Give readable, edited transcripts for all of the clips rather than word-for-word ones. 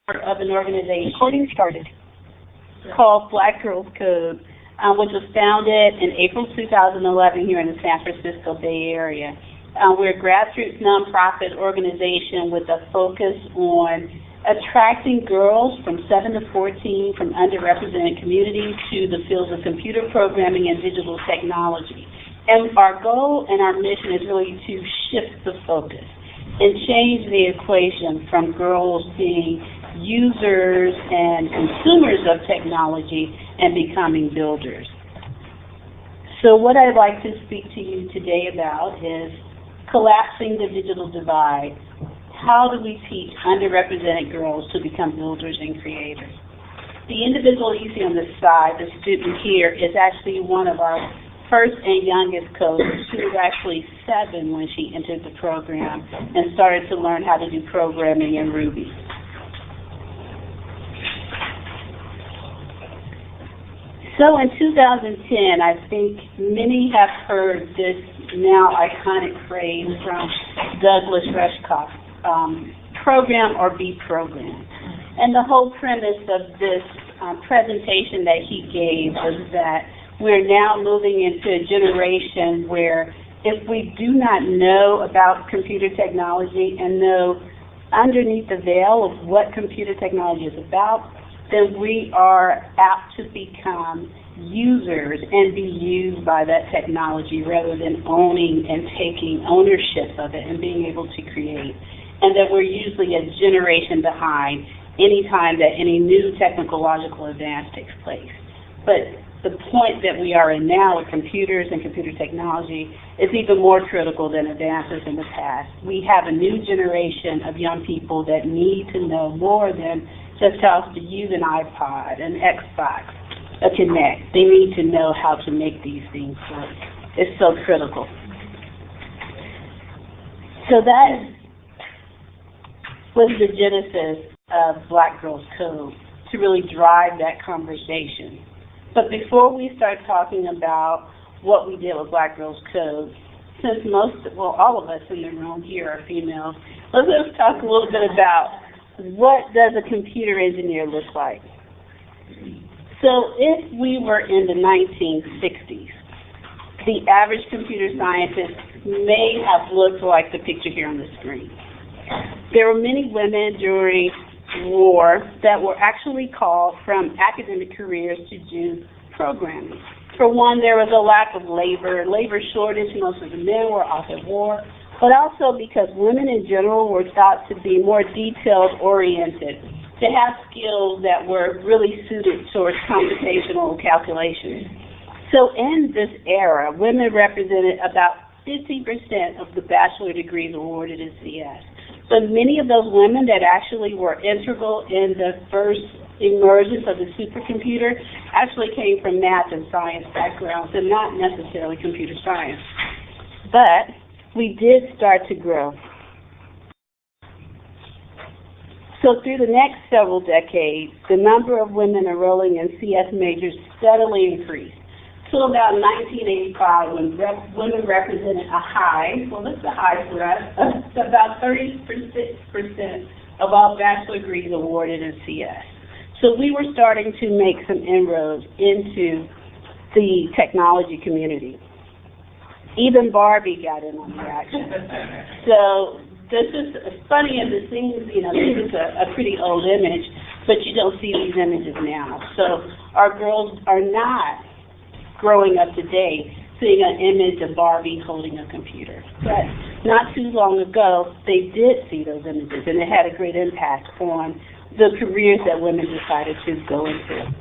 of an organization called Black Girls Code, which was founded in April 2011 here in the San Francisco Bay Area. We're a grassroots nonprofit organization with a focus on attracting girls from 7 to 14 from underrepresented communities to the fields of computer programming and digital technology. And our goal and our mission is really to shift the focus and change the equation from girls being users and consumers of technology and becoming builders. So what I'd like to speak to you today about is collapsing the digital divide. How do we teach underrepresented girls to become builders and creators? The individual you see on this side, the student here, is actually one of our first and youngest coders. She was actually 7 when she entered the program and started to learn how to do programming in Ruby. So in 2010, I think many have heard this now iconic phrase from Douglas Rushkoff, program or be programmed. And the whole premise of this presentation that he gave was that we're now moving into a generation where if we do not know about computer technology and know underneath the veil of what computer technology is about, then we are apt to become users and be used by that technology rather than owning and taking ownership of it and being able to create. And that we're usually a generation behind any time that any new technological advance takes place. But the point that we are in now with computers and computer technology is even more critical than advances in the past. We have a new generation of young people that need to know more than just how to use an iPod, an Xbox, a Kinect. They need to know how to make these things work. It's so critical. So that was the genesis of Black Girls Code, to really drive that conversation. But before we start talking about what we did with Black Girls Code, since all of us in the room here are females, let's talk a little bit about what does a computer engineer look like. So if we were in the 1960s, the average computer scientist may have looked like the picture here on the screen. There were many women during war that were actually called from academic careers to do programming. For one, there was a lack of labor shortage. Most of the men were off at war, but also because women in general were thought to be more detail-oriented, to have skills that were really suited towards computational calculations. So in this era, women represented about 50% of the bachelor degrees awarded in CS. But many of those women that actually were integral in the first emergence of the supercomputer actually came from math and science backgrounds and not necessarily computer science. But we did start to grow. So through the next several decades, the number of women enrolling in CS majors steadily increased. Till about 1985, when women represented a high, well, this is a high for us, about 36% of all bachelor degrees awarded in CS. So we were starting to make some inroads into the technology community. Even Barbie got in on the action. So this is funny as it seems, this is a pretty old image, but you don't see these images now. So our girls are not growing up today seeing an image of Barbie holding a computer. But not too long ago, they did see those images, and it had a great impact on the careers that women decided to go into.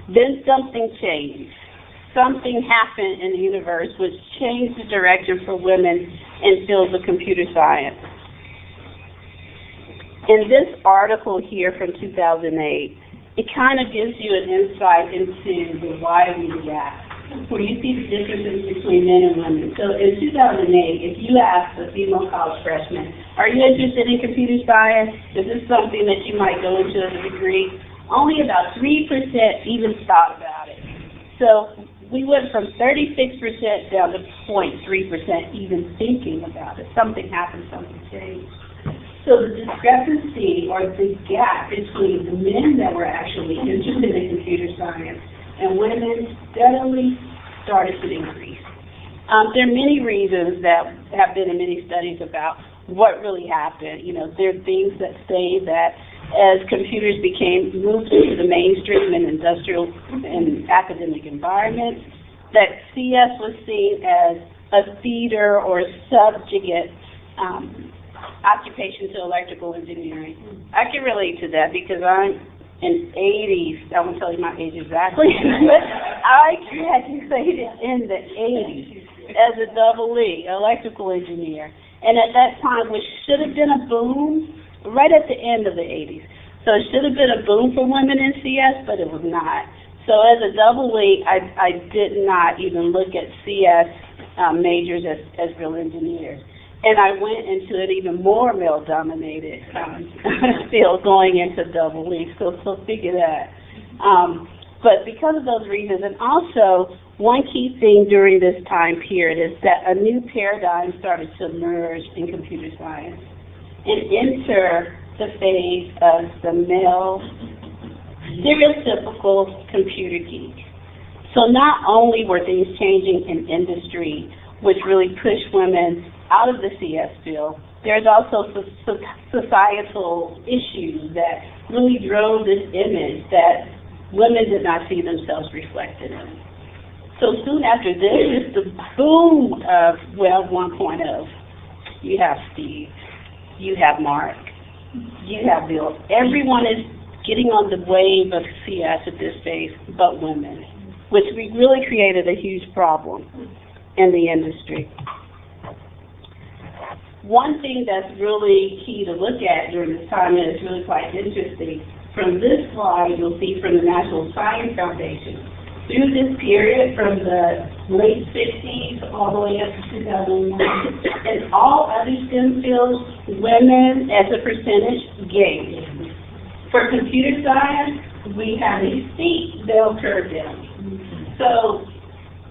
Then something changed. Something happened in the universe which changed the direction for women in fields of computer science. In this article here from 2008, it kind of gives you an insight into the why we react, where you see the differences between men and women. So in 2008, if you asked a female college freshman, are you interested in computer science? Is this something that you might go into as a degree? Only about 3% even thought about it. So we went from 36% down to 0.3% even thinking about it. Something happened, something changed. So the discrepancy or the gap between the men that were actually interested in computer science and women steadily started to increase. There are many reasons that have been in many studies about what really happened. You know, there are things that say that as computers moved into the mainstream and industrial and academic environments, that CS was seen as a feeder or subjugate occupation to electrical engineering. I can relate to that because I'm in 80s. I won't tell you my age exactly, but I graduated in the 80s as a double E, electrical engineer. And at that time, which should have been a boom, right at the end of the 80s. So it should have been a boom for women in CS, but it was not. So as a double E, I did not even look at CS majors as real engineers. And I went into an even more male-dominated field going into double E, so figure that. But because of those reasons, and also one key thing during this time period is that a new paradigm started to emerge in computer science and enter the phase of the male stereotypical computer geek. So not only were things changing in industry, which really pushed women out of the CS field, there's also societal issues that really drove this image that women did not see themselves reflected in. So soon after this is the boom of Web 1.0. You have Steve, you have Mark, you have Bill. Everyone is getting on the wave of CS at this phase, but women, which really created a huge problem in the industry. One thing that's really key to look at during this time, and it's really quite interesting, from this slide you'll see from the National Science Foundation, through this period from the late 60s all the way up to 2001, in all other STEM fields, women as a percentage gained. For computer science, we have a steep bell curve down. So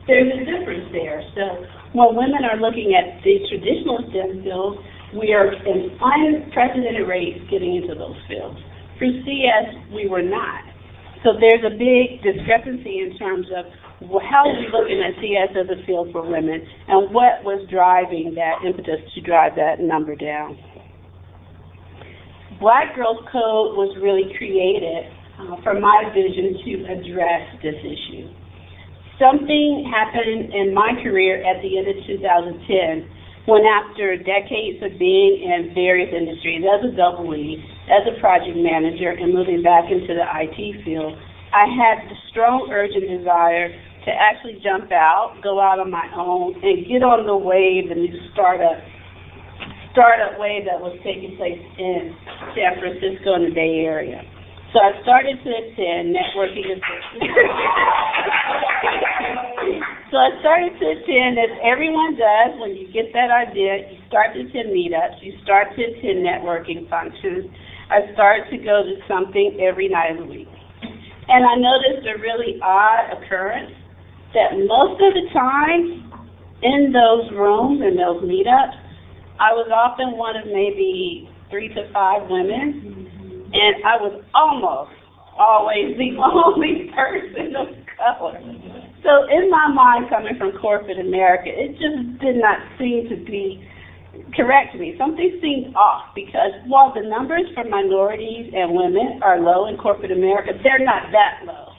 there's a difference there. So when women are looking at the traditional STEM fields, we are in unprecedented rates getting into those fields. For CS, we were not. So there's a big discrepancy in terms of how are we looking at CS as a field for women and what was driving that impetus to drive that number down. Black Girls Code was really created from my vision to address this issue. Something happened in my career at the end of 2010 when, after decades of being in various industries as a double E, as a project manager, and moving back into the IT field, I had the strong urge and desire to actually jump out, go out on my own, and get on the wave, the new startup wave that was taking place in San Francisco and the Bay Area. So I started to attend networking events. So I started to attend, as everyone does, when you get that idea, you start to attend meetups, you start to attend networking functions. I started to go to something every night of the week. And I noticed a really odd occurrence that most of the time in those rooms, in those meetups, I was often one of maybe 3 to 5 women, and I was almost always the only person of color. So in my mind, coming from corporate America, it just did not seem to be correct to me. Something seemed off, because while the numbers for minorities and women are low in corporate America, they're not that low.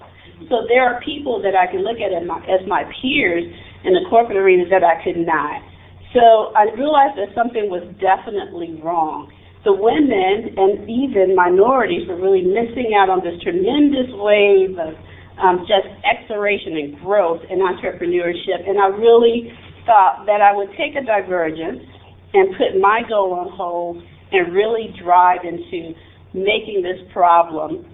So there are people that I can look at as my peers in the corporate arena that I could not. So I realized that something was definitely wrong. The women and even minorities were really missing out on this tremendous wave of just exploration and growth and entrepreneurship. And I really thought that I would take a divergence and put my goal on hold and really drive into making this problem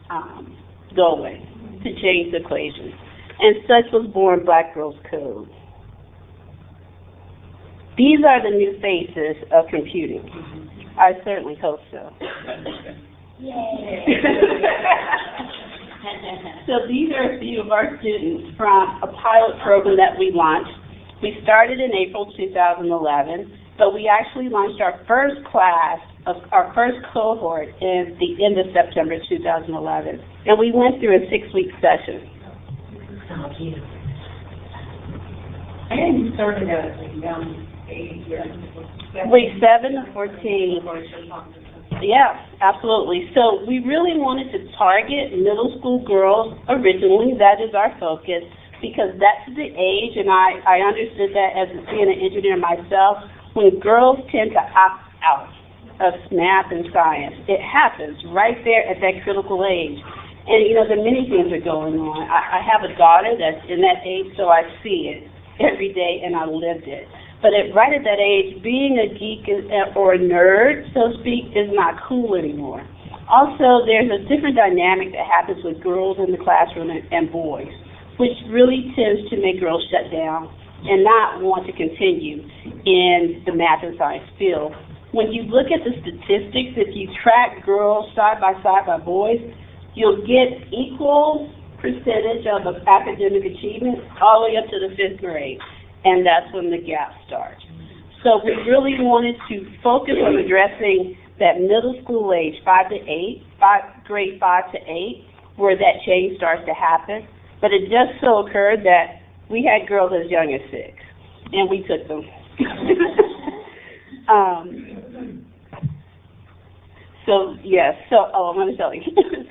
go away, to change the equation. And such was born Black Girls Code. These are the new faces of computing. I certainly hope so. So these are a few of our students from a pilot program that we launched. We started in April 2011, but we actually launched our first class, our first cohort in the end of September 2011. And we went through a 6-week session. So cute. And you started at a young age, Week 7 to 14. Yeah, absolutely. So we really wanted to target middle school girls originally. That is our focus, because that's the age, and I understood that as being an engineer myself, when girls tend to opt out of math and science. It happens right there at that critical age. And, you know, there are many things that are going on. I have a daughter that's in that age, so I see it every day, and I lived it. But right at that age, being a geek or a nerd, so to speak, is not cool anymore. Also, there's a different dynamic that happens with girls in the classroom and boys, which really tends to make girls shut down and not want to continue in the math and science field. When you look at the statistics, if you track girls side by boys, you'll get equal percentage of academic achievement all the way up to the 5th grade, and that's when the gap starts. So we really wanted to focus on addressing that middle school age, grade 5 to 8, where that change starts to happen. But it just so occurred that we had girls as young as 6, and we took them. I'm going to tell you.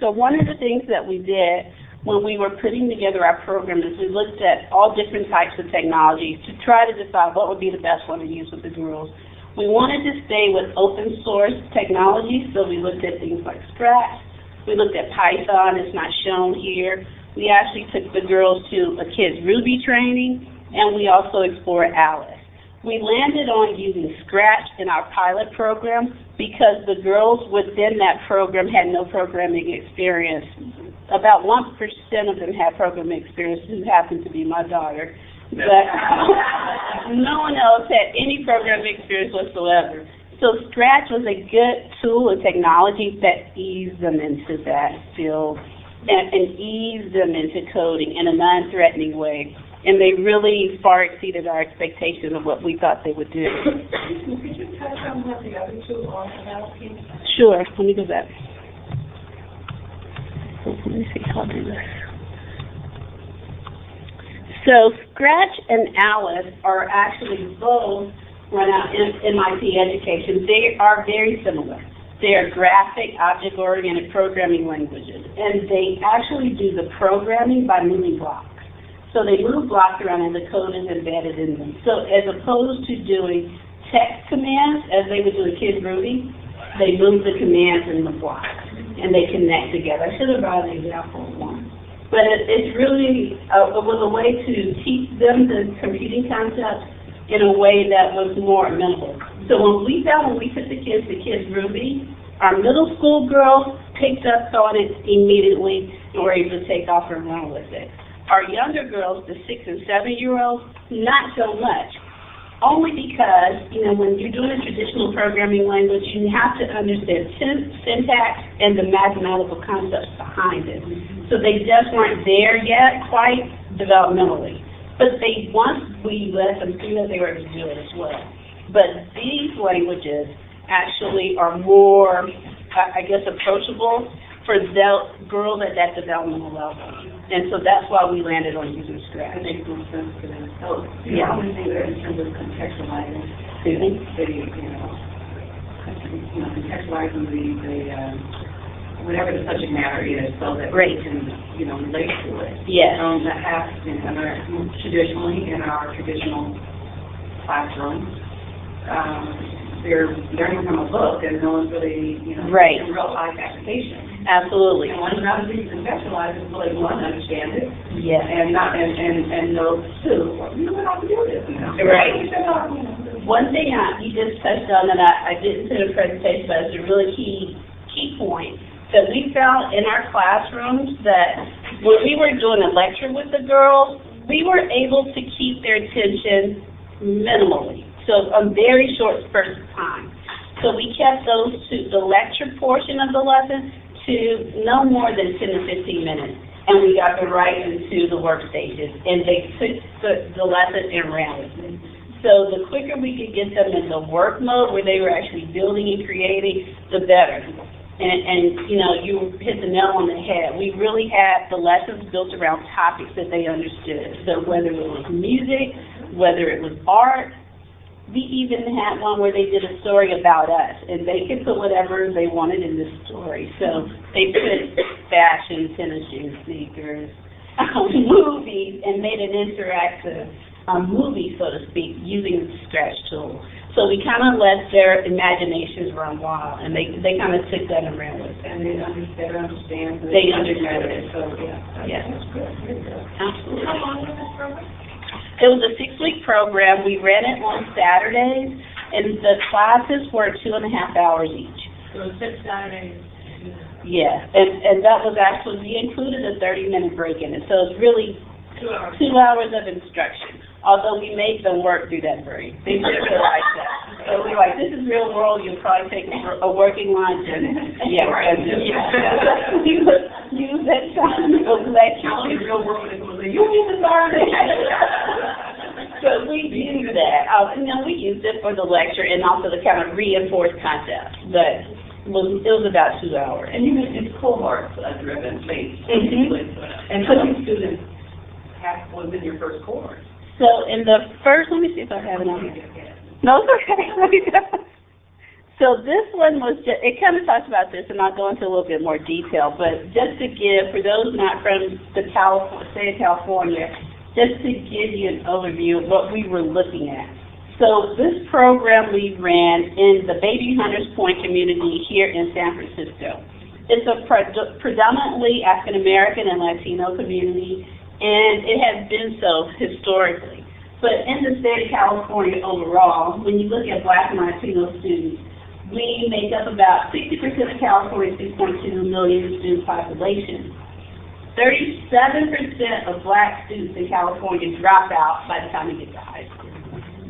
So one of the things that we did when we were putting together our program is we looked at all different types of technologies to try to decide what would be the best one to use with the girls. We wanted to stay with open source technology, so we looked at things like Scratch. We looked at Python. It's not shown here. We actually took the girls to a kids Ruby training, and we also explored Alice. We landed on using Scratch in our pilot program because the girls within that program had no programming experience. About 1% of them had programming experience, who happened to be my daughter. But no one else had any programming experience whatsoever. So Scratch was a good tool and technology that eased them into that field and eased them into coding in a non-threatening way. And they really far exceeded our expectation of what we thought they would do. Could you touch on what the other two are about? Sure. Let me go back. Let me see how I'll do this. So Scratch and Alice are actually both run out in MIT education. They are very similar. They are graphic, object-oriented programming languages, and they actually do the programming by moving blocks. So they move blocks around and the code is embedded in them. So as opposed to doing text commands, as they would do in Kids Ruby, they move the commands in the blocks and they connect together. I should have brought an example of one. But it's really, it was a way to teach them the computing concepts in a way that was more amenable. So when we took the kids to Kids Ruby, our middle school girls picked up on it immediately and were able to take off and run with it. Our younger girls, the 6 and 7-year-olds, not so much. Only because, you know, when you're doing a traditional programming language, you have to understand syntax and the mathematical concepts behind it. So they just weren't there yet quite developmentally. But once we let them through that, they were able to do it as well. But these languages actually are more, I guess, approachable for girls at that developmental level. And so that's why we landed on using Scratch. It makes more sense to them. So, yeah, I want to say that in terms of contextualizing, contextualizing whatever the subject matter is, so that we can, relate to it. Yes. Traditionally, in our traditional classrooms, they're learning from a book, and no one's really, in real life application. Absolutely. And one of the things contextualize is so they want to understand it. Yes. And know too. You know how to do this. Right. One thing you just touched on that I didn't put in a presentation, but it's a really key point that we found in our classrooms that when we were doing a lecture with the girls, we were able to keep their attention minimally. So a very short spurt of time. So we kept those to the lecture portion of the lesson to no more than 10 to 15 minutes. And we got them right into the workstation. And they took the lesson and ran with it. So the quicker we could get them in the work mode where they were actually building and creating, the better. And you know, you hit the nail on the head. We really had the lessons built around topics that they understood. So whether it was music, whether it was art, we even had one where they did a story about us, and they could put whatever they wanted in the story. So they put fashion, tennis shoes, sneakers, movies, and made an interactive movie, so to speak, using the Scratch tool. So we kind of let their imaginations run wild, and they kind of took that and ran with it. And they understand. They understood it. So, yeah. That's good. Very good. Absolutely. How long was this program? It was a 6-week program. We ran it on Saturdays, and the classes were 2.5 hours each. So 6 Saturdays. Yeah, and that was actually, we included a 30-minute break in it, so it's really 2 hours. 2 hours of instruction, although we made them work through that break. They didn't realize that. So we were like, this is real world, you'll probably take a working lunch, and use that time to lecture. The real world is going to say, you need to learn it. So we used that. We used it for the lecture and also to kind of reinforce concepts, but it was about 2 hours. And you mentioned cohorts driven based. And how many students was in your first cohort? So in the first, let me see if I have it on here. No, it's okay. So this one was just, it kind of talks about this, and I'll go into a little bit more detail, but just to give, for those not from the state of California, just to give you an overview of what we were looking at. So this program we ran in the Baby Hunters Point community here in San Francisco. It's a predominantly African American and Latino community, and it has been so historically. But in the state of California overall, when you look at Black and Latino students, we make up about 60% of California's 6.2 million student population. 37% of Black students in California drop out by the time they get to high school.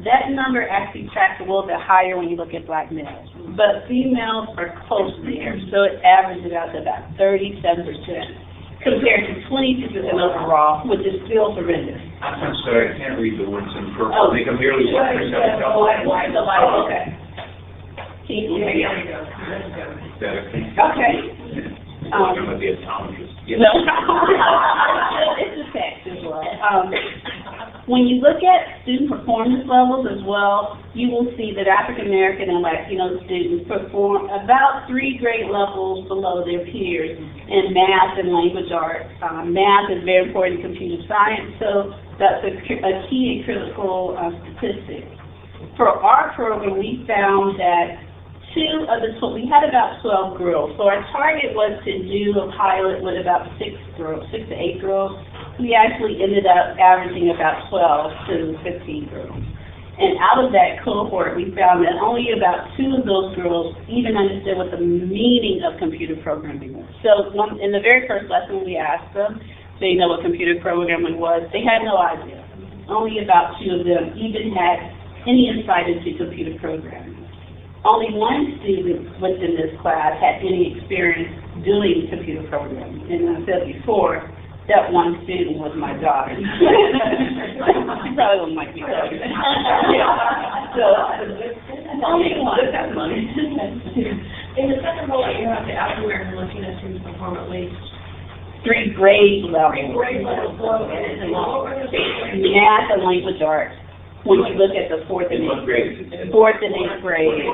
That number actually tracks a little bit higher when you look at Black males. But females are close there, so it averages out to about 37%, compared to 22% overall, which is still horrendous. I'm sorry, I can't read the words in purple. I think I'm merely watching that. Okay. Okay. I'm going to be a optometrist. No. It's a text as well. When you look at student performance levels as well, you will see that African American and Latino students perform about 3 grade levels below their peers in math and language arts. Math is very important in computer science, so that's a key and critical statistic. For our program, we found that we had about 12 girls. So our target was to do a pilot with about 6 to 8 girls. We actually ended up averaging about 12 to 15 girls. And out of that cohort, we found that only about 2 of those girls even understood what the meaning of computer programming was. So in the very first lesson, we asked them, do you know what computer programming was? They had no idea. Only about 2 of them even had any insight into computer programming. Only 1 student within this class had any experience doing computer programming. And I said before, that 1 student was my daughter. She probably wouldn't like me though. So, only 1. That's money. In the second bullet, you have the African American Latino students perform at least 3 grade levels. 3 grade levels below math and language arts. When you look at the 4th and 8th grade. 4th and 8th grade.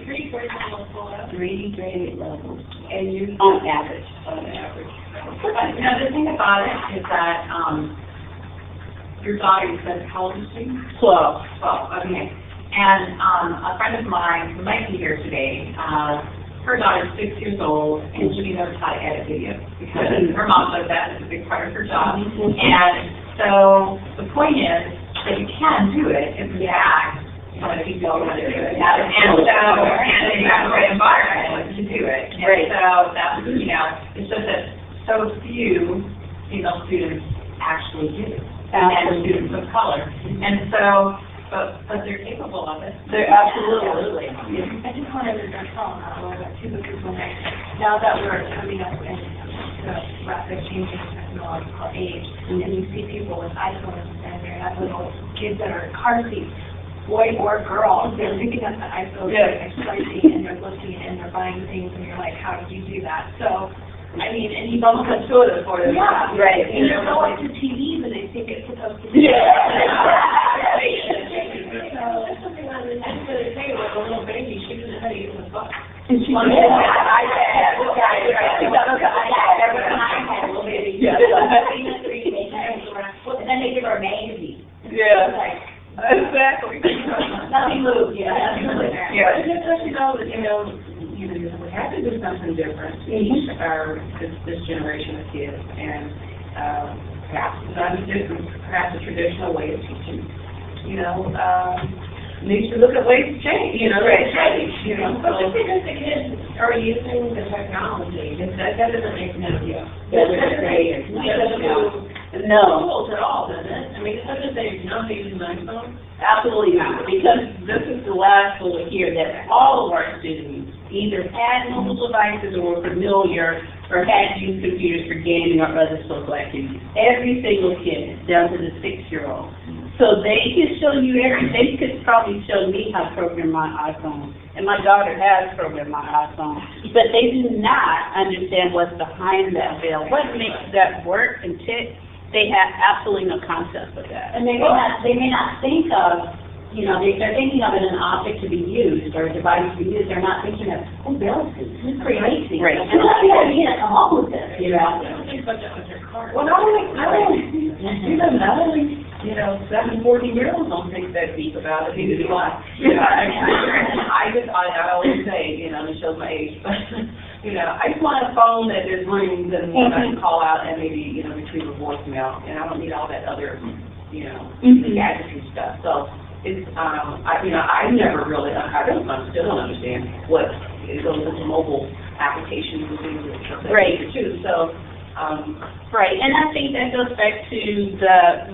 3 grade levels below. 3 grade levels. And you on average. Now the thing about it is that your daughter, you said, how old is she? 12. 12, okay. And a friend of mine who might be here today, her daughter's 6 years old, and she knows how to edit videos because her mom does that. It's a big part of her job. And so the point is that you can do it if you act when you don't want to do it. And so, and you have the right environment to do it. And so that's, it's just that so few female students actually do, and students of color. And so, but they're capable of it. They're absolutely. I just wanted to talk about two people now that we're coming up in the rapid changing technological age, and you see people with iPhones and they have little kids that are in car seats way more girls. They're picking up the iPhone, XYZ, and they're looking and they're buying things, and you're like, how did you do that? So, I mean, and you both put to it for them. Yeah, right. And they're going to TVs and they think it's supposed to be. So, that's something on the next of the table with a little baby, she doesn't know how to use the phone. And she Well, did. Then they give her a magazine. Yeah, Like, exactly. nothing moved, yeah. Yeah. It's just let you know that, we have to do something different to teach this generation of kids, and perhaps not different, perhaps a traditional way of teaching. Needs to look at ways to change. Right. But the thing is, the kids are using the technology. That doesn't make sense. That would say it's No, Tools at all, doesn't it? I mean, it's not just saying, you know how to use an iPhone. absolutely not, because this is the last bullet here, that all of our students either had mobile devices or were familiar or had used computers for gaming or other social activities. Every single kid, down to the 6-year-old. So they can show you they could probably show me how to program my iPhone. And my daughter has programmed my iPhone. But they do not understand what's behind that veil. What makes that work and tick? They have absolutely no concept of that. And they may not think of, they're thinking of it as an object to be used or a device to be used. They're not thinking of, who built this? Who creates these? Right. And what do you need to come up with this, Well, not only, 7, 14-years-olds don't think that deep about it, neither do I. I always say, it shows my age, but, I just want a phone that there's rings and I can call out and maybe, retrieve a voicemail, and I don't need all that other, gadgetry stuff. So it's, I never really, still don't understand what goes into mobile applications and things that Right. too. So, right, and I think that goes back to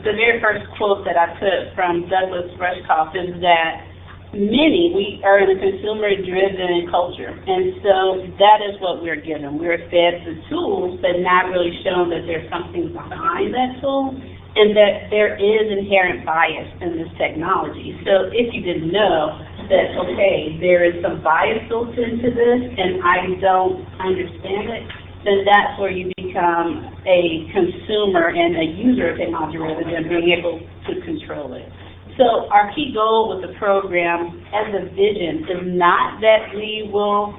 the very first quote that I took from Douglas Rushkoff, is that we are in a consumer-driven culture, and so that is what we're given. We're fed the tools, but not really shown that there's something behind that tool, and that there is inherent bias in this technology. So if you didn't know that, okay, there is some bias built into this, and I don't understand it, then that's where you become a consumer and a user of technology rather than being able to control it. So our key goal with the program as a vision is not that we will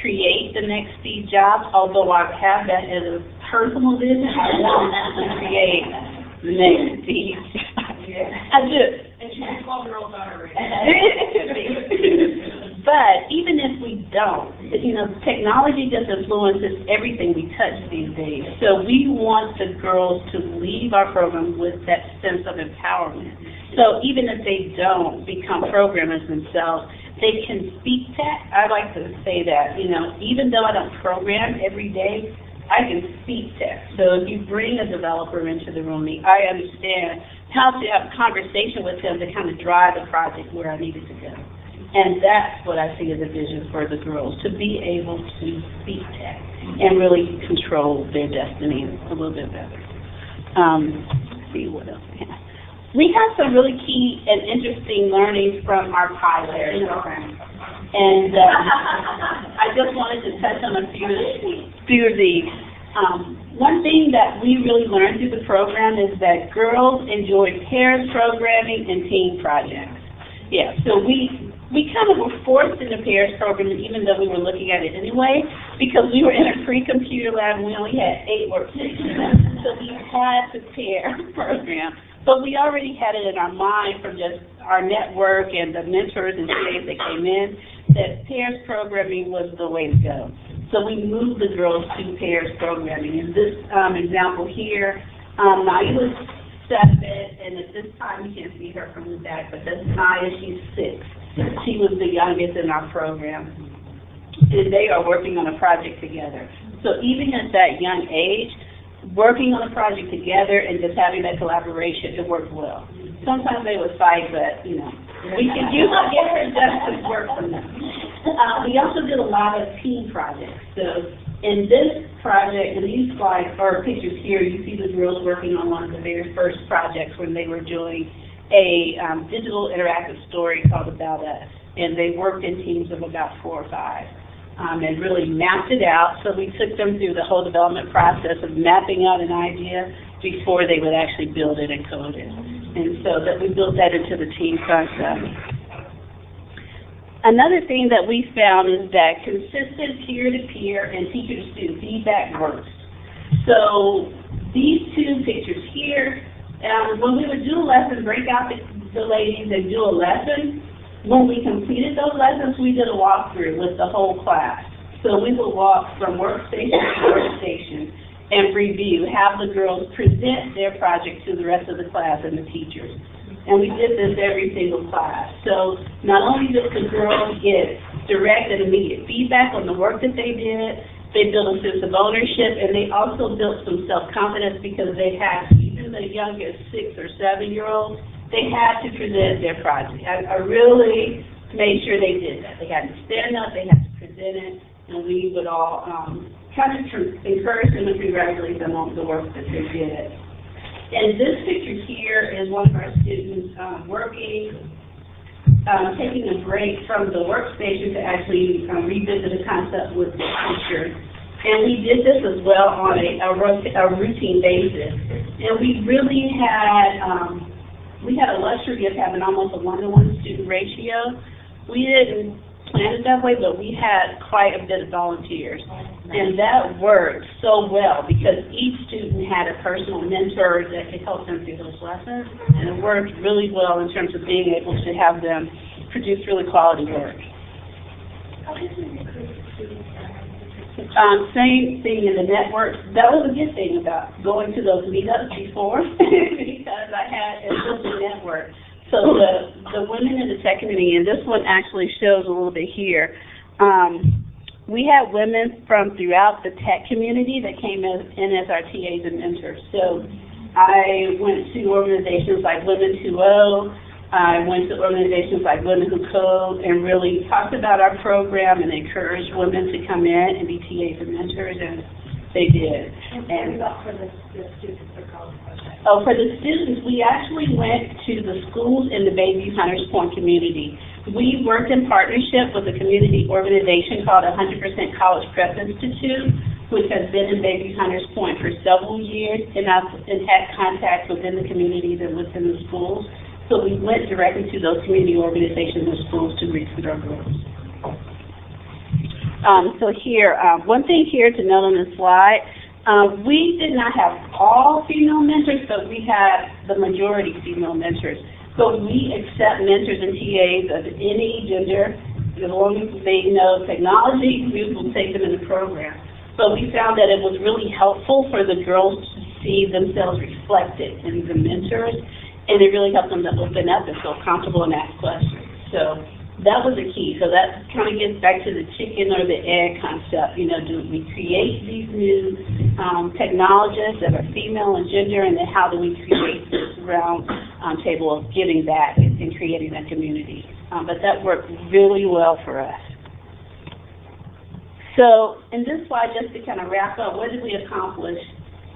create the next Steve Jobs, although I have that as a personal vision. I want to create the next Steve Jobs. I do. And she's a 12-year-old daughter. But even if we don't, technology just influences everything we touch these days. So we want the girls to leave our program with that sense of empowerment. So even if they don't become programmers themselves, they can speak tech. I like to say that, even though I don't program every day, I can speak tech. So if you bring a developer into the room, I understand how to have a conversation with them to kind of drive the project where I need it to go. And that's what I see as a vision for the girls, to be able to speak tech and really control their destiny a little bit better. Let's see what else we have. We have some really key and interesting learnings from our pilot program. And I just wanted to touch on a few of these. One thing that we really learned through the program is that girls enjoy pairs programming and team projects. Yeah, so we kind of were forced into pairs programming, even though we were looking at it anyway, because we were in a free computer lab and we only had 8 workstations. So we had to pair program. But we already had it in our mind from just our network and the mentors and TAs that came in, that pairs programming was the way to go. So we moved the girls to pairs programming. In this example here, Naila's 7, and at this time, you can't see her from the back, but that's Naya, she's 6. She was the youngest in our program. And they are working on a project together. So even at that young age, working on a project together and just having that collaboration, it worked well. Sometimes they would fight, but, we could usually get her just work from them. We also did a lot of team projects. So in this project, in these slides or pictures here, you see the girls working on one of the very first projects when they were doing a digital interactive story called About Us, and they worked in teams of about 4 or 5. And really mapped it out. So we took them through the whole development process of mapping out an idea before they would actually build it and code it. And so that we built that into the team concept. Another thing that we found is that consistent peer-to-peer and teacher-to-student feedback works. So these 2 pictures here, when we would do a lesson, break out the ladies and do a lesson, when we completed those lessons, we did a walkthrough with the whole class. So we would walk from workstation to workstation and review, have the girls present their project to the rest of the class and the teachers. And we did this every single class. So not only did the girls get direct and immediate feedback on the work that they did, they built a sense of ownership, and they also built some self-confidence because they had, even the youngest 6 or 7-year-olds, they had to present their project. I really made sure they did that. They had to stand up, they had to present it, and we would all kind of encourage them and congratulate them on the work that they did. And this picture here is one of our students taking a break from the workstation to actually revisit a concept with the teacher. And we did this as well on a routine basis. And we really had a luxury of having almost a 1-to-1 student ratio. We didn't plan it that way, but we had quite a bit of volunteers. And that worked so well because each student had a personal mentor that could help them through those lessons. And it worked really well in terms of being able to have them produce really quality work. Same thing in the network. That was a good thing about going to those meetups before because I had a social network. So the women in the tech community, and this one actually shows a little bit here, we had women from throughout the tech community that came in as our TAs and mentors. So I went to organizations like Women 2.0, I went to organizations like Women Who Code and really talked about our program and encouraged women to come in and be TAs and mentors, and they did. And for the students for college project? Oh, for the students, we actually went to the schools in the Bayview Hunters Point community. We worked in partnership with a community organization called 100% College Prep Institute, which has been in Bayview Hunters Point for several years and had contact within the communities and within the schools. So we went directly to those community organizations and schools to recruit our girls. So here, one thing here to note on the slide, we did not have all female mentors, but we had the majority female mentors. So we accept mentors and TAs of any gender, as long as they know technology, we will take them in the program. So we found that it was really helpful for the girls to see themselves reflected in the mentors, and it really helped them to open up and feel comfortable and ask questions. So that was the key. So that kind of gets back to the chicken or the egg concept. You know, do we create these new technologists that are female in gender, and then how do we create this round table of giving back and creating that community? But that worked really well for us. So in this slide, just to kind of wrap up, what did we accomplish?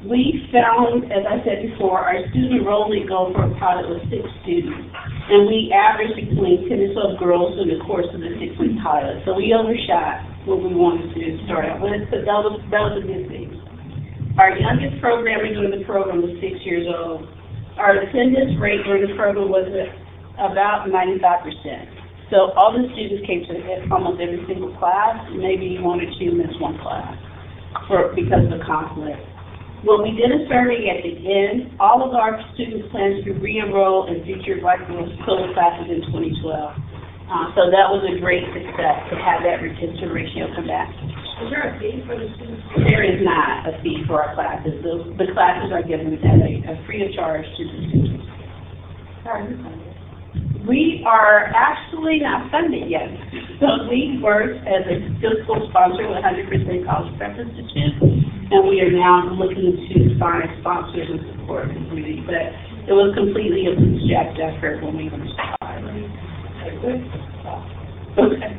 We found, as I said before, our student enrollment goal for a pilot was 6 students, and we averaged between 10 to 12 girls in the course of the 6-week pilot. So we overshot what we wanted to start out with, but that was a good thing. Our youngest programmer during the program was 6 years old. Our attendance rate during the program was about 95%. So all the students came to almost every single class, maybe 1 or 2 missed one class because of the conflict. When we did a survey at the end, all of our students planned to re-enroll in future Black Girls Code classes in 2012. So that was a great success to have that retention ratio come back. Is there a fee for the students? There is not a fee for our classes. The classes are given at a free of charge to the students. We are actually not funded yet. So we work as a fiscal sponsor with 100% College Prep Institute, and we are now looking to find sponsors and support the community. But it was completely a bootstrapped effort when we started. Okay.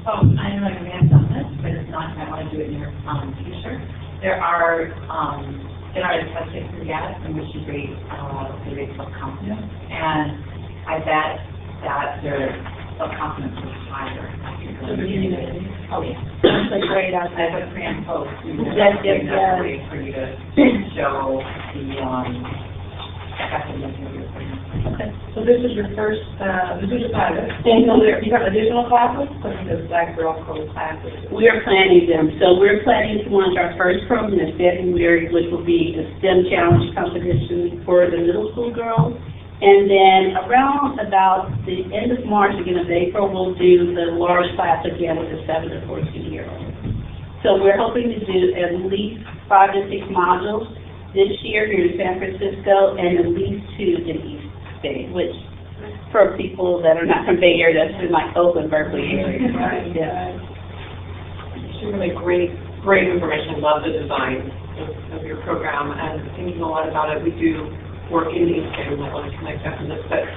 I don't know if you have done this, but if not, I want to do it in your future. There are in our testing yet, in which you rate self-confidence. And I bet that their self-confidence was higher. Oh, yeah. That's a great As idea. a pre and post, Yes, that's yes, a yes. way for you to show the effectiveness of your program. Okay, so this is your first, this is your pilot. And so there, you have additional classes, such as Black Girl Code classes. We are planning them. So we're planning to launch our first program in February, which will be a STEM challenge competition for the middle school girls. And then around about the end of March, beginning of April, we'll do the large class again with the 7 to 14-year-olds. So we're hoping to do at least 5 to 6 modules this year here in San Francisco, and at least 2 in East Bay, which for people that are not from Bay Area, that's in like Oakland, Berkeley area. Yeah. It's really great information. Love the design of your program and thinking a lot about it. We do work in the East Bay, we might want to connect after this, but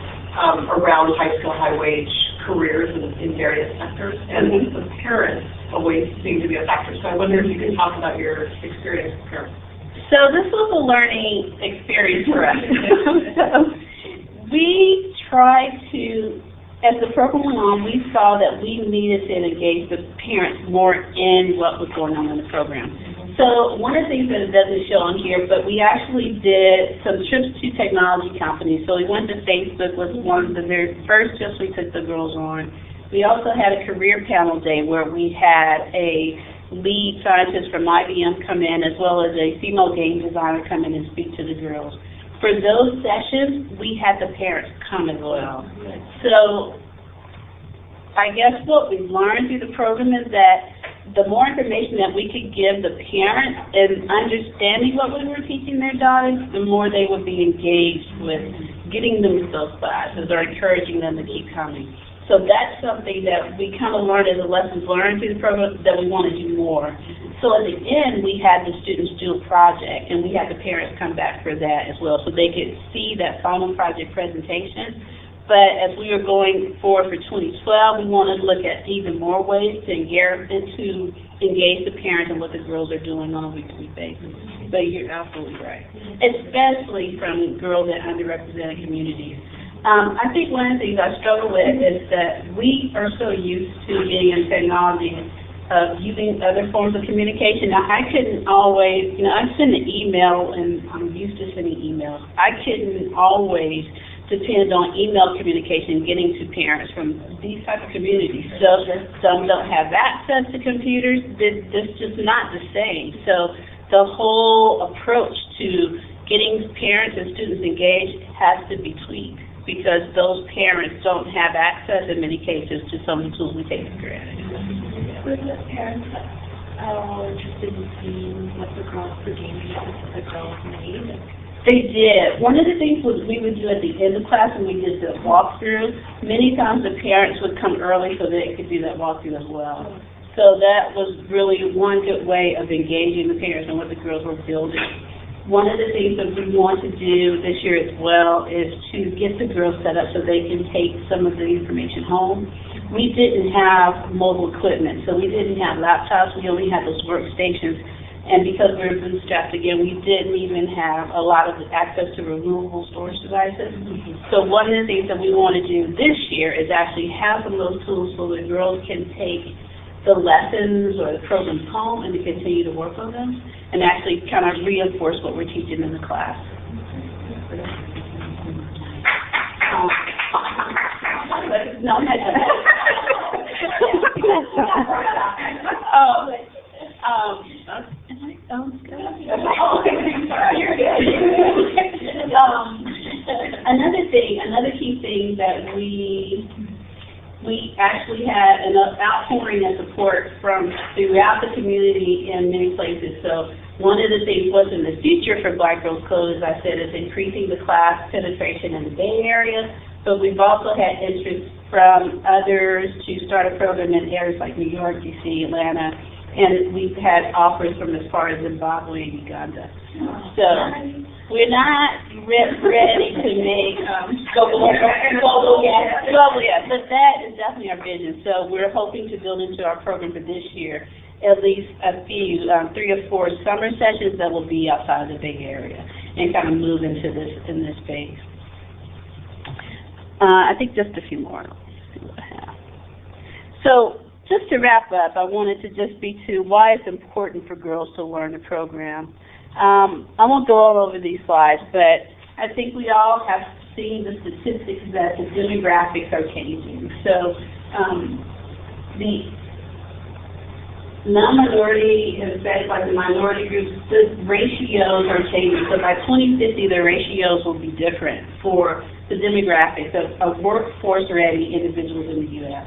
around high skill, high wage careers in various sectors, and the parents always seem to be a factor. So I wonder if you can talk about your experience with parents. So this was a learning experience for us. So we tried to, as the program went on, we saw that we needed to engage the parents more in what was going on in the program. So one of the things that it doesn't show on here, but we actually did some trips to technology companies. So we went to Facebook, was one of the very first trips we took the girls on. We also had a career panel day where we had a lead scientist from IBM come in, as well as a female game designer come in and speak to the girls. For those sessions, we had the parents come as well. So I guess what we learned through the program is that the more information that we could give the parents in understanding what we were teaching their daughters, the more they would be engaged with getting them to those classes or encouraging them to keep coming. So that's something that we kind of learned as a lessons learned through the program, that we want to do more. So at the end, we had the students do a project, and we had the parents come back for that as well, so they could see that final project presentation. But as we were going forward for 2012, we wanted to look at even more ways to engage the parents and what the girls are doing on a weekly basis. But you're absolutely right, especially from girls in underrepresented communities. I think one of the things I struggle with is that we are so used to being in technology of using other forms of communication. Now, I couldn't always, I send an email, and I'm used to sending emails. I couldn't always depend on email communication getting to parents from these type of communities. So some don't have access to computers. It's just not the same. So the whole approach to getting parents and students engaged has to be tweaked, because those parents don't have access in many cases to some of the tools we take for granted. Were the parents at all interested in seeing what the girls, the game pieces that the girls made? They did. One of the things we would do at the end of class when we did the walkthrough, many times the parents would come early so they could do that walkthrough as well. So that was really one good way of engaging the parents and what the girls were building. One of the things that we want to do this year as well is to get the girls set up so they can take some of the information home. We didn't have mobile equipment, so we didn't have laptops. We only had those workstations. And because we were bootstrapped again, we didn't even have a lot of access to removable storage devices. So one of the things that we want to do this year is actually have some of those tools so the girls can take the lessons or the programs home and to continue to work on them and actually kind of reinforce what we're teaching in the class. No, I'm not done. Another key thing that we actually had an outpouring of support from throughout the community in many places. So one of the things was in the future for Black Girls Code, as I said, is increasing the class penetration in the Bay Area. But we've also had interest from others to start a program in areas like New York, D.C., Atlanta, and we've had offers from as far as Zimbabwe and Uganda. So we're not ready to make global yet, but that is definitely our vision. So we're hoping to build into our program for this year at least a few, 3 or 4 summer sessions that will be outside the Bay Area and kind of move into this space. I think just a few more. Let's see what I have. So just to wrap up, I wanted to just speak to why it's important for girls to learn the program. I won't go all over these slides, but I think we all have seen the statistics that the demographics are changing. So the non-minority, in fact, like the minority groups, the ratios are changing. So by 2050, the ratios will be different for the demographics of workforce-ready individuals in the U.S.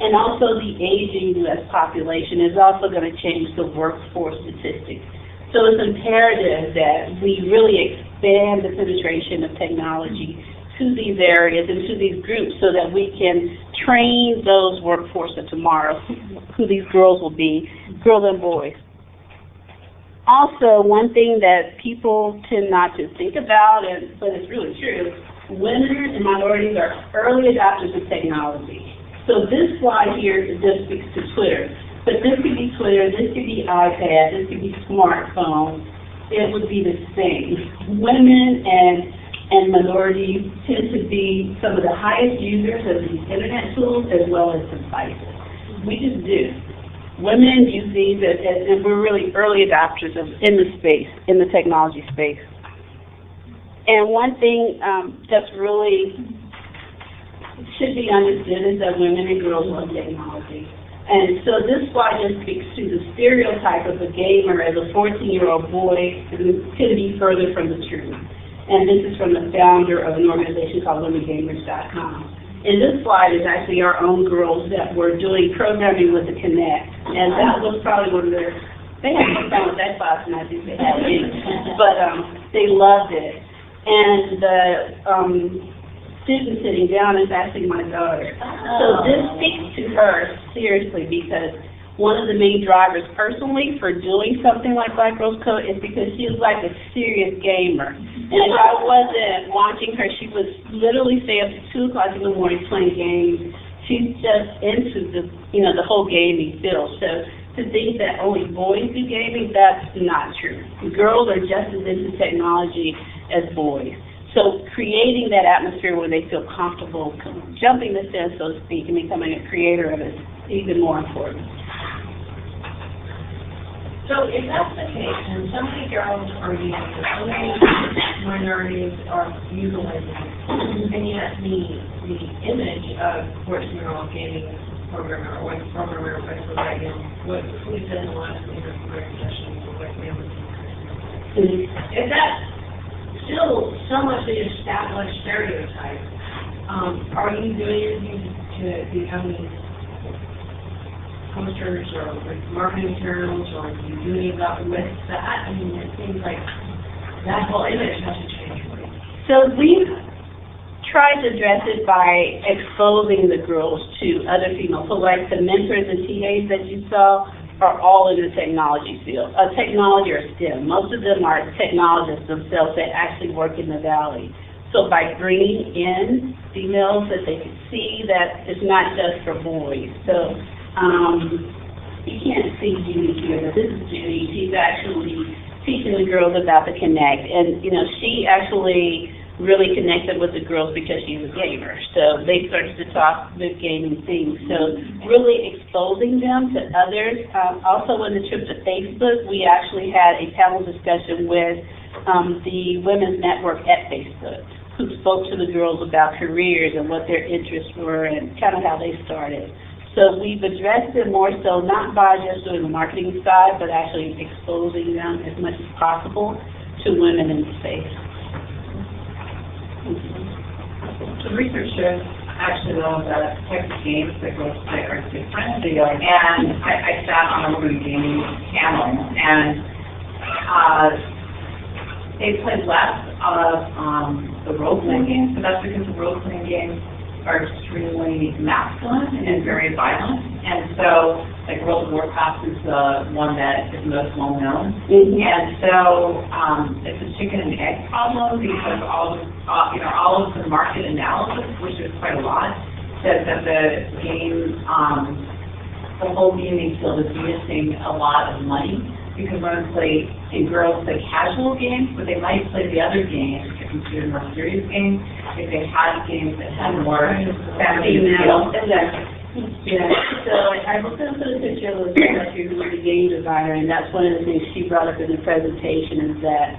And also the aging U.S. population is also going to change the workforce statistics. So it's imperative that we really expand the penetration of technology to these areas and to these groups so that we can train those workforce of tomorrow, who these girls will be, girls and boys. Also, one thing that people tend not to think about, but it's really true, women and minorities are early adopters of technology. So this slide here just speaks to Twitter. But this could be Twitter, this could be iPad, this could be smartphone. It would be the same. Women and minorities tend to be some of the highest users of these internet tools as well as devices. We just do. Women use these and we're really early adopters in the space, in the technology space. And one thing that's really should be understood is that women and girls love technology. And so this slide just speaks to the stereotype of a gamer as a 14-year-old boy, and couldn't be further from the truth. And this is from the founder of an organization called WomenGamers.com. And this slide is actually our own girls that were doing programming with the Connect. And that was probably one of their, they had some fun with that class, and I think they had it. But they loved it. And the student sitting down is actually my daughter. So this speaks to her seriously because one of the main drivers personally for doing something like Black Girls Code is because she was like a serious gamer. And if I wasn't watching her, she would literally stay up to 2 o'clock in the morning playing games. She's just into the whole gaming field. So to think that only boys do gaming, that's not true. Girls are just as into technology as boys. So creating that atmosphere where they feel comfortable jumping the fence, so to speak, and becoming a creator of it is even more important. So if that's the case, and so many girls are using it, so many minorities are utilizing it, and yet the image of 14-year-old gaming programmer or programmer by providing what we said in the last session with Mammoth. Is that still so much the established stereotype? Are you doing anything to become posters or like marketing materials, or do you do any of that with that? I mean, it seems like that whole image has to change. So we've tried to address it by exposing the girls to other females. So like the mentors and TAs that you saw are all in the technology field, technology or STEM. Most of them are technologists themselves that actually work in the Valley. So by bringing in females that they can see that it's not just for boys. So you can't see Judy here, but this is Judy. She's actually teaching the girls about the Connect. And, she actually really connected with the girls because she's a gamer. So they started to talk with gaming things. So really exposing them to others. Also on the trip to Facebook, we actually had a panel discussion with the Women's Network at Facebook, who spoke to the girls about careers and what their interests were and kind of how they started. So we've addressed it more so not by just doing the marketing side, but actually exposing them as much as possible to women in the space. The research shows actually though that types of games that girls play are different. And I sat on a women gaming panel, and they play less of the role-playing games, but that's because the role-playing games are extremely masculine and very violent. And so, like World of Warcraft is the one that is most well known. Mm-hmm. And so it's a chicken and egg problem because all of the market analysis, which is quite a lot, says that the game the whole gaming field is missing a lot of money, because women play, and girls play casual games, but they might play the other games, if considered more serious games, if they had games that had more family appeal. Yeah, so I was going to put a picture of Lisa, who's a game designer, and that's one of the things she brought up in the presentation, is that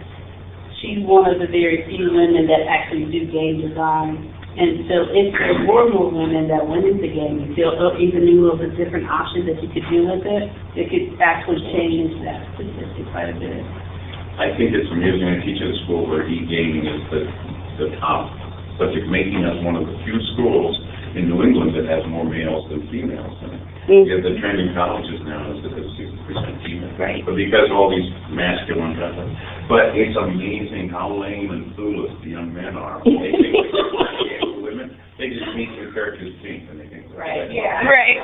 she's one of the very few women that actually do game design. And so if there were more women that went into gaming, even knew of the different options that you could do with it, it could actually change that statistic quite a bit. I think it's amazing. I teach at a school where e-gaming is the top subject, making us one of the few schools in New England that has more males than females in it. You have the trend in colleges now is that it's 60% female. Right. But because of all these masculine dresses. But it's amazing how lame and clueless the young men are. They think the women, they just paint their characters pink and they think they're Right, yeah. Right.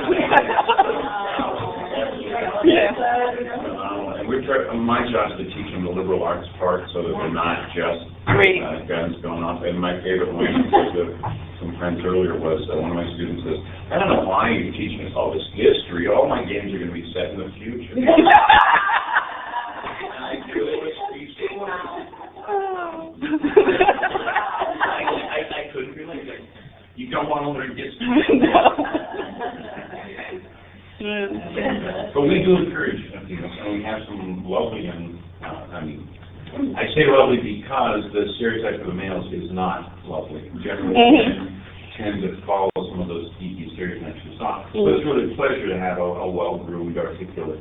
And my job is to teach them the liberal arts part so that they're not just guns going off. And my favorite one, some friends earlier, was one of my students says, I don't know why you're teaching us all this history. All my games are going to be set in the future. I do it with speech. I couldn't relate it. You don't want to learn history. But we do encourage them, and we have some lovely and, I say lovely because the stereotype of the males is not lovely. Generally, men tend to follow some of those geeky stereotypes we saw. But it's really a pleasure to have a well-groomed, articulate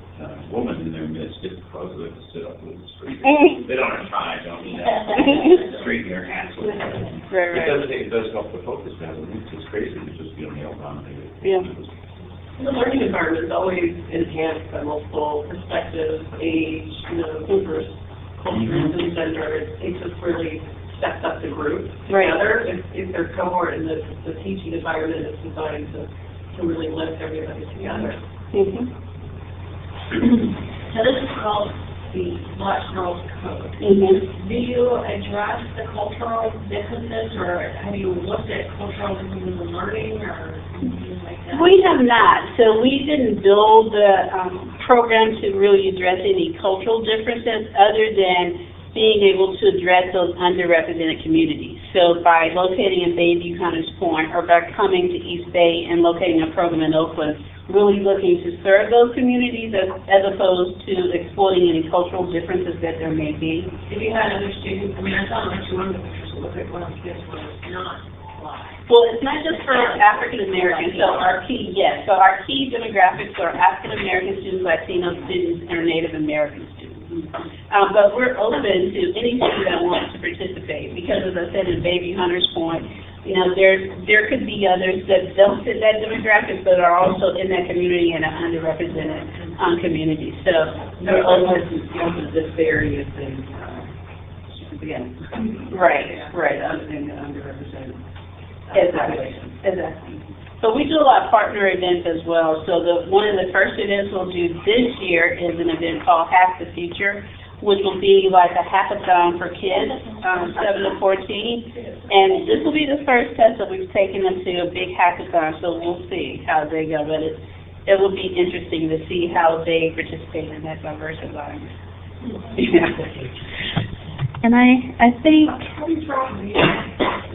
woman in their midst, just because they have to sit up with the street. They don't have time, don't need that. Straighten their hats with it. It does help the focus to have them. It's crazy to just be a male-dominated. Yeah. The learning environment is always enhanced by multiple perspectives, age, diverse cultures and gender. It just really sets up the group together. If their cohort and the teaching environment is designed to really lift everybody together. So this is called the Black Girls Code. Do you address the cultural differences, or have you looked at cultural differences in learning, or things like that? We have not. So we didn't build the program to really address any cultural differences other than being able to address those underrepresented communities. So by locating in Bayview, Hunters Point, or by coming to East Bay and locating a program in Oakland, really looking to serve those communities as opposed to exploiting any cultural differences that there may be. If you had other students, I mean, I saw much one of the pictures, look at one of this was not black. Well, it's not just for African Americans. So our key demographics are African American students, Latino students, and Native American students. But we're open to any student that wants to participate, because as I said in Bayview, Hunters Point, there could be others that don't fit that demographic but are also in that community and an underrepresented community. So There are disparities in, again. Right. In the underrepresented population. Exactly. So we do a lot of partner events as well. So one of the first events we'll do this year is an event called Hack the Future, which will be like a hackathon for kids, 7 to 14. And this will be the first test that we've taken them to a big hackathon, so we'll see how they go. But it will be interesting to see how they participate in that diverse environment. And I think... How do you track them?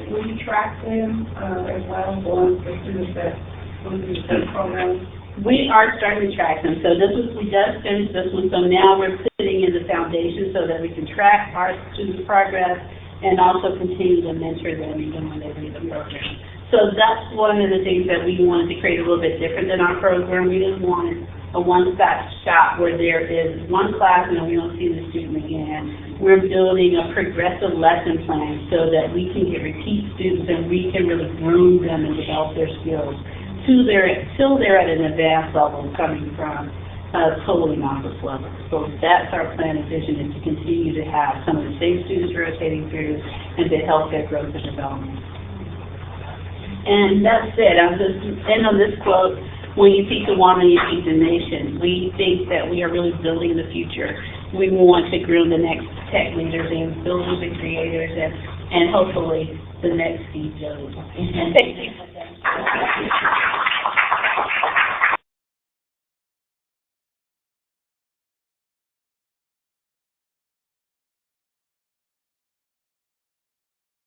Will you track them as well, the students that go through the program? We are starting to track them. So we just finished this one, so now we're putting in the foundation so that we can track our students' progress and also continue to mentor them even when they leave the program. So that's one of the things that we wanted to create a little bit different than our program. We didn't want a one-stop shop where there is one class and then we don't see the student again. We're building a progressive lesson plan so that we can get repeat students and we can really groom them and develop their skills till they're at an advanced level coming from a totally novice level. So that's our plan and vision, is to continue to have some of the same students rotating through and to help their growth and development. And that's it. I'll just end on this quote: when you teach a woman, you teach a nation. We think that we are really building the future. We want to groom the next tech leaders and builders and creators and hopefully the next Steve Jobs. Thank you.